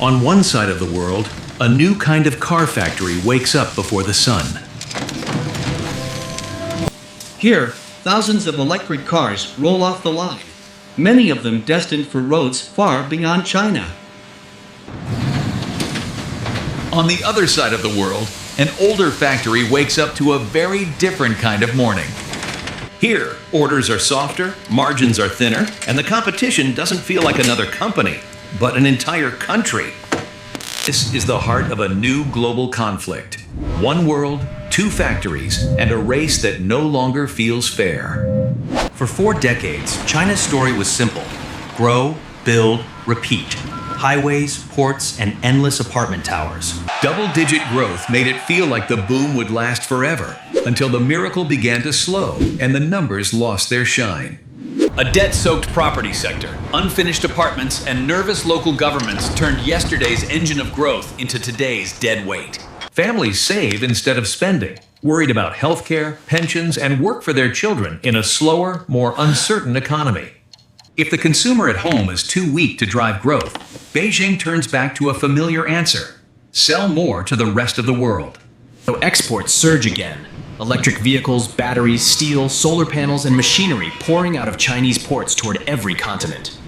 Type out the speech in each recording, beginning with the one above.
On one side of the world, a new kind of car factory wakes up before the sun. Here, thousands of electric cars roll off the line, many of them destined for roads far beyond China. On the other side of the world, an older factory wakes up to a very different kind of morning. Here, orders are softer, margins are thinner, and the competition doesn't feel like another company, but an entire country. This is the heart of a new global conflict. One world, two factories, and a race that no longer feels fair. For 4 decades, China's story was simple: grow, build, repeat. Highways, ports, and endless apartment towers. Double-digit growth made it feel like the boom would last forever, until the miracle began to slow and the numbers lost their shine. A debt-soaked property sector, unfinished apartments, and nervous local governments turned yesterday's engine of growth into today's dead weight. Families save instead of spending, worried about healthcare, pensions, and work for their children in a slower, more uncertain economy. If the consumer at home is too weak to drive growth, Beijing turns back to a familiar answer: sell more to the rest of the world. So exports surge again. Electric vehicles, batteries, steel, solar panels, and machinery pouring out of Chinese ports toward every continent.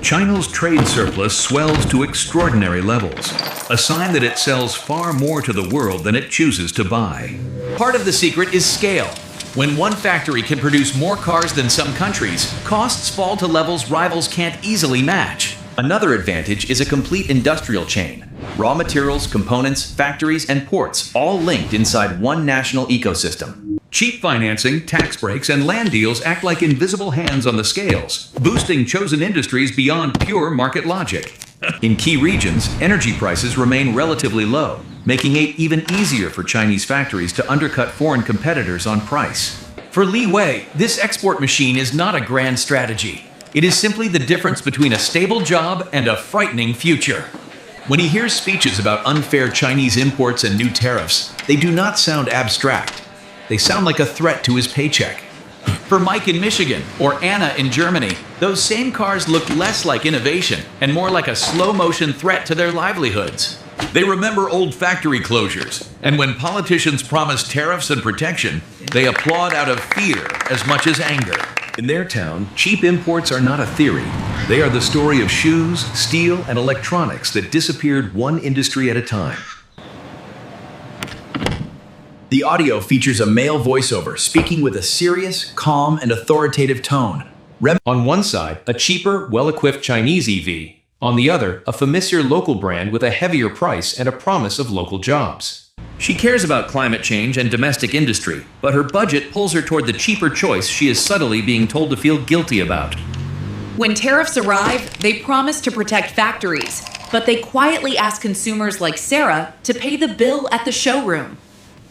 China's trade surplus swells to extraordinary levels, a sign that it sells far more to the world than it chooses to buy. Part of the secret is scale. When one factory can produce more cars than some countries, costs fall to levels rivals can't easily match. Another advantage is a complete industrial chain. Raw materials, components, factories, and ports all linked inside one national ecosystem. Cheap financing, tax breaks, and land deals act like invisible hands on the scales, boosting chosen industries beyond pure market logic. In key regions, energy prices remain relatively low, making it even easier for Chinese factories to undercut foreign competitors on price. For Li Wei, this export machine is not a grand strategy. It is simply the difference between a stable job and a frightening future. When he hears speeches about unfair Chinese imports and new tariffs, they do not sound abstract. They sound like a threat to his paycheck. For Mike in Michigan or Anna in Germany, those same cars look less like innovation and more like a slow-motion threat to their livelihoods. They remember old factory closures, and when politicians promise tariffs and protection, they applaud out of fear as much as anger. In their town, cheap imports are not a theory. They are the story of shoes, steel, and electronics that disappeared one industry at a time. The audio features a male voiceover speaking with a serious, calm, and authoritative tone. On one side, a cheaper, well-equipped Chinese EV. On the other, a familiar local brand with a heavier price and a promise of local jobs. She cares about climate change and domestic industry, but her budget pulls her toward the cheaper choice she is subtly being told to feel guilty about. When tariffs arrive, they promise to protect factories, but they quietly ask consumers like Sarah to pay the bill at the showroom.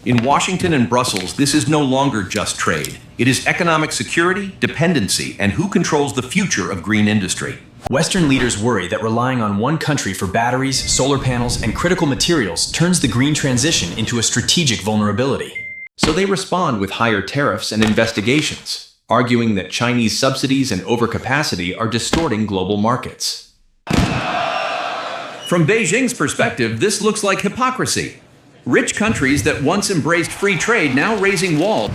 In Washington and Brussels, this is no longer just trade. It is economic security, dependency, and who controls the future of green industry. Western leaders worry that relying on one country for batteries, solar panels, and critical materials turns the green transition into a strategic vulnerability. So they respond with higher tariffs and investigations, arguing that Chinese subsidies and overcapacity are distorting global markets. From Beijing's perspective, this looks like hypocrisy. Rich countries that once embraced free trade now raising walls.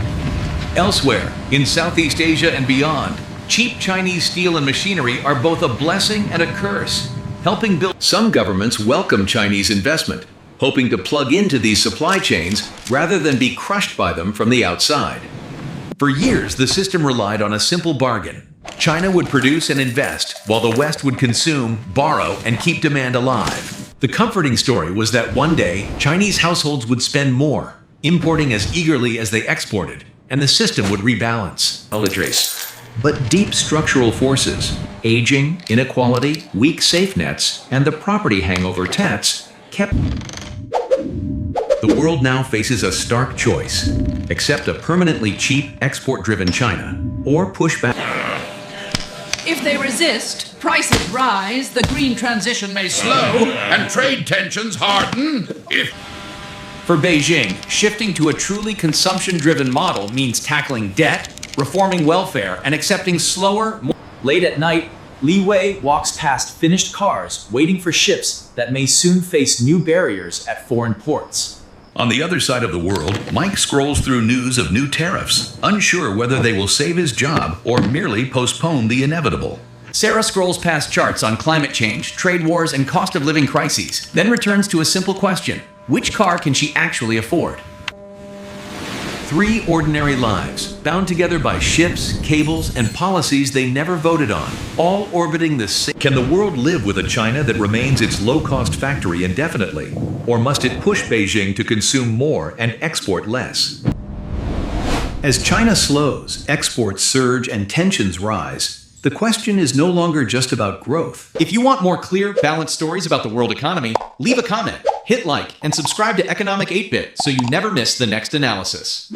Elsewhere, in Southeast Asia and beyond, cheap Chinese steel and machinery are both a blessing and a curse, helping build. Some governments welcome Chinese investment, hoping to plug into these supply chains rather than be crushed by them from the outside. For years, the system relied on a simple bargain. China would produce and invest, while the West would consume, borrow, and keep demand alive. The comforting story was that one day, Chinese households would spend more, importing as eagerly as they exported, and the system would rebalance. But deep structural forces, aging, inequality, weak safe nets, and the property hangover tax kept. The world now faces a stark choice: accept a permanently cheap, export-driven China, or push back. If they resist, prices rise, the green transition may slow, and trade tensions harden. For Beijing, shifting to a truly consumption-driven model means tackling debt, reforming welfare, and accepting slower, more. Late at night, Li Wei walks past finished cars, waiting for ships that may soon face new barriers at foreign ports. On the other side of the world, Mike scrolls through news of new tariffs, unsure whether they will save his job or merely postpone the inevitable. Sarah scrolls past charts on climate change, trade wars, and cost of living crises, then returns to a simple question: which car can she actually afford? 3 ordinary lives, bound together by ships, cables, and policies they never voted on, all orbiting the same. Can the world live with a China that remains its low-cost factory indefinitely? Or must it push Beijing to consume more and export less? As China slows, exports surge, and tensions rise, the question is no longer just about growth. If you want more clear, balanced stories about the world economy, leave a comment, hit like, and subscribe to Economic 8-Bit so you never miss the next analysis.